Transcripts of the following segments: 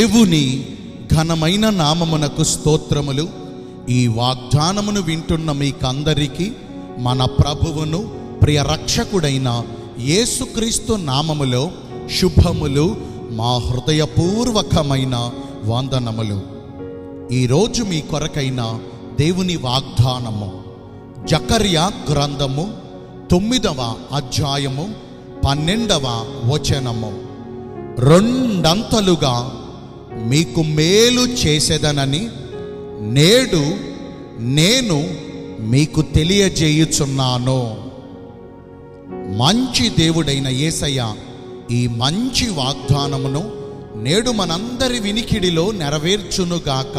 దేవుని ఘనమైన నామమునకు స్తోత్రములు. ఈ వాగ్దానమును వింటున్న మీకందరికీ మన ప్రభువును ప్రియ రక్షకుడైన యేసుక్రీస్తు నామములో శుభములు, మా హృదయపూర్వకమైన వందనములు. ఈరోజు మీ కొరకైన దేవుని వాగ్దానము జకర్యా గ్రంథము 9వ అధ్యాయము 12వ వచనము. రెండంతలుగా మీకు మేలు చేసేదనని నేడు నేను మీకు తెలియజేయుచున్నాను. మంచి దేవుడైన యేసయ్య ఈ మంచి వాగ్దానమును నేడు మనందరి వినికిడిలో నెరవేర్చునుగాక.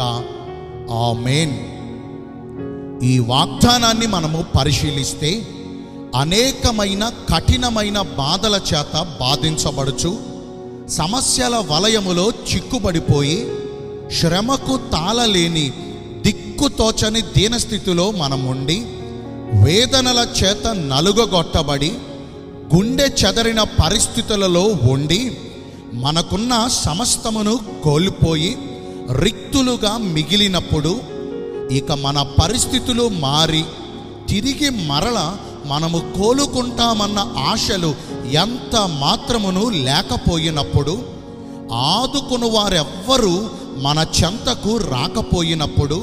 ఆమేన్. ఈ వాగ్దానాన్ని మనము పరిశీలిస్తే అనేకమైన కఠినమైన బాధల చేత బాధించబడుచు, సమస్యల వలయములో చిక్కుబడిపోయి, శ్రమకు తాళలేని దిక్కుతోచని దీనస్థితిలో మనముండి, వేదనల చేత నలుగగొట్టబడి, గుండె చెదరిన పరిస్థితులలో ఉండి, మనకున్న సమస్తమును కోల్పోయి రిక్తులుగా మిగిలినప్పుడు, ఇక మన పరిస్థితులు మారి తిరిగి మరల మనము కోలుకుంటామన్న ఆశలు ఎంత మాత్రమును లేకపోయినప్పుడు, ఆదుకుని వారెవ్వరూ మన చెంతకు రాకపోయినప్పుడు,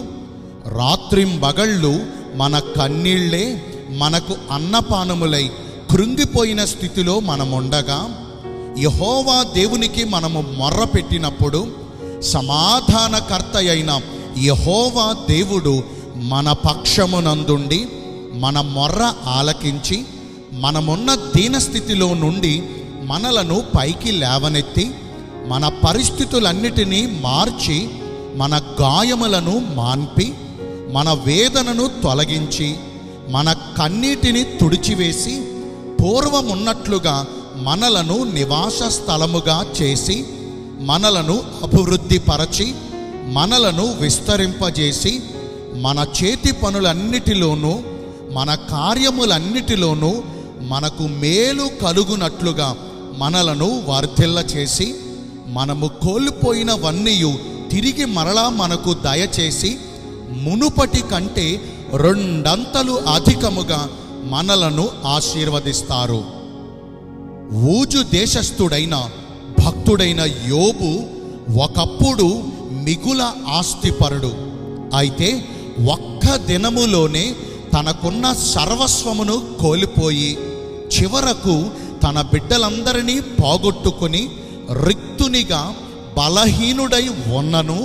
రాత్రింబగళ్ళు మన కన్నీళ్లే మనకు అన్నపానములై కృంగిపోయిన స్థితిలో మనముండగా, యెహోవా దేవునికి మనము మొర్ర పెట్టినప్పుడు, సమాధానకర్త అయిన యెహోవా దేవుడు మన పక్షమునందుండి మన మొర్ర ఆలకించి, మనమున్న దీనస్థితిలో నుండి మనలను పైకి లేవనెత్తి, మన పరిస్థితులన్నిటినీ మార్చి, మన గాయములను మాన్పి, మన వేదనను తొలగించి, మన కన్నీటిని తుడిచివేసి, పూర్వమున్నట్లుగా మనలను నివాస స్థలముగా చేసి, మనలను అభివృద్ధిపరచి, మనలను విస్తరింపజేసి, మన చేతి పనులన్నిటిలోనూ మన కార్యములన్నిటిలోనూ మనకు మేలు కలుగునట్లుగా మనలను వర్ధిల్ల చేసి, మనము కోల్పోయినవన్నీ తిరిగి మరలా మనకు దయచేసి, మునుపటి కంటే రెండంతలు అధికముగా మనలను ఆశీర్వదిస్తారు. ఊజు దేశస్థుడైన భక్తుడైన యోబు ఒకప్పుడు మిగుల ఆస్తిపరుడు. అయితే ఒక్క దినములోనే తనకున్న సర్వస్వమును కోల్పోయి, చివరకు తన బిడ్డలందరినీ పోగొట్టుకుని రిక్తునిగా బలహీనుడై ఉన్నను,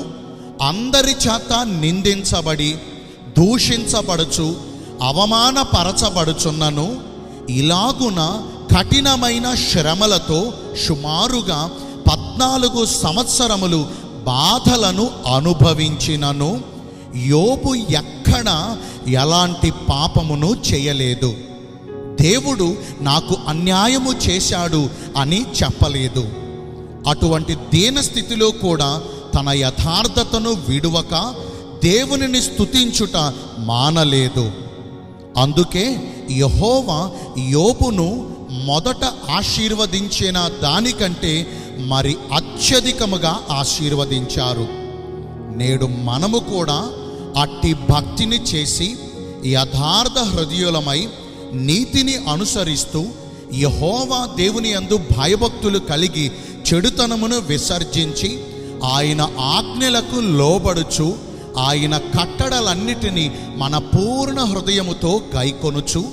అందరి చేత నిందించబడి దూషించబడుచు అవమానపరచబడుచున్నను, ఇలాగున కఠినమైన శ్రమలతో సుమారుగా 14 సంవత్సరములు బాధలను అనుభవించినను, యోబు ఎక్కడ ఎలాంటి పాపమును చేయలేదు. దేవుడు నాకు అన్యాయము చేశాడు అని చెప్పలేదు. అటువంటి దీనస్థితిలో కూడా తన యథార్థతను విడువక దేవునిని స్తుతించుట మానలేదు. అందుకే యెహోవా యోబును మొదట ఆశీర్వదించిన దానికంటే మరి అత్యధికముగా ఆశీర్వదించారు. నేడు మనము కూడా అట్టి భక్తిని చేసి, యథార్థ హృదయులమై నీతిని అనుసరిస్తూ, యెహోవా దేవుని యందు భయభక్తులు కలిగి చెడుతనమును విసర్జించి, ఆయన ఆజ్ఞలకు లోబడుచు, ఆయన కట్టడలన్నిటినీ మన పూర్ణ హృదయముతో గైకొనుచు,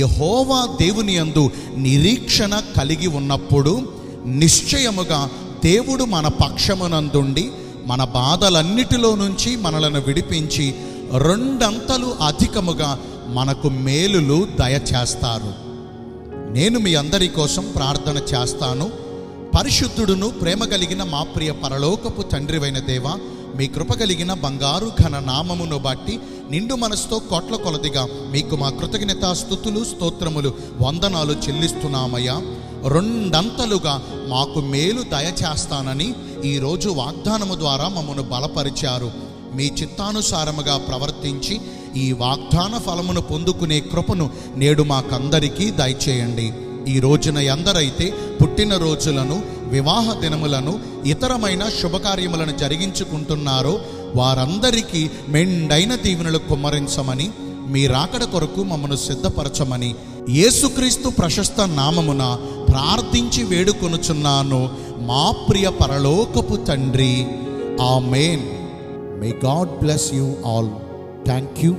యెహోవా దేవుని యందు నిరీక్షణ కలిగి ఉన్నప్పుడు, నిశ్చయముగా దేవుడు మన పక్షమునందుండి మన బాధలన్నిటిలో నుంచి మనలను విడిపించి రెండంతలు అధికముగా మనకు మేలులు దయచేస్తారు. నేను మీ అందరి కోసం ప్రార్థన చేస్తాను. పరిశుద్ధుడును ప్రేమ కలిగిన మా ప్రియ పరలోకపు తండ్రివైన దేవా, మీ కృప కలిగిన బంగారు ఘన నామమును బట్టి నిండు మనసుతో కోట్ల కొలదిగా మీకు మా కృతజ్ఞతా స్తుతులు, స్తోత్రములు, వందనాలు చెల్లిస్తున్నామయ్యా. రెండంతలుగా మాకు మేలు దయచేస్తానని ఈరోజు వాగ్దానము ద్వారా మమ్మను బలపరిచారు. మీ చిత్తానుసారముగా ప్రవర్తించి ఈ వాగ్దాన ఫలమును పొందుకునే కృపను నేడు మాకందరికీ దయచేయండి. ఈ రోజున ఎందరైతే పుట్టినరోజులను వివాహ దినములను ఇతరమైన శుభకార్యములను జరిగించుకుంటున్నారో వారందరికీ మెండైన దీవెనలు కుమ్మరించమని, మీ రాకడ కొరకు మమ్మను సిద్ధపరచమని యేసుక్రీస్తు ప్రశస్త నామమున ప్రార్థించి వేడుకొనుచున్నాను మా ప్రియ పరలోకపు తండ్రి. Amen. May God bless you all. Thank you.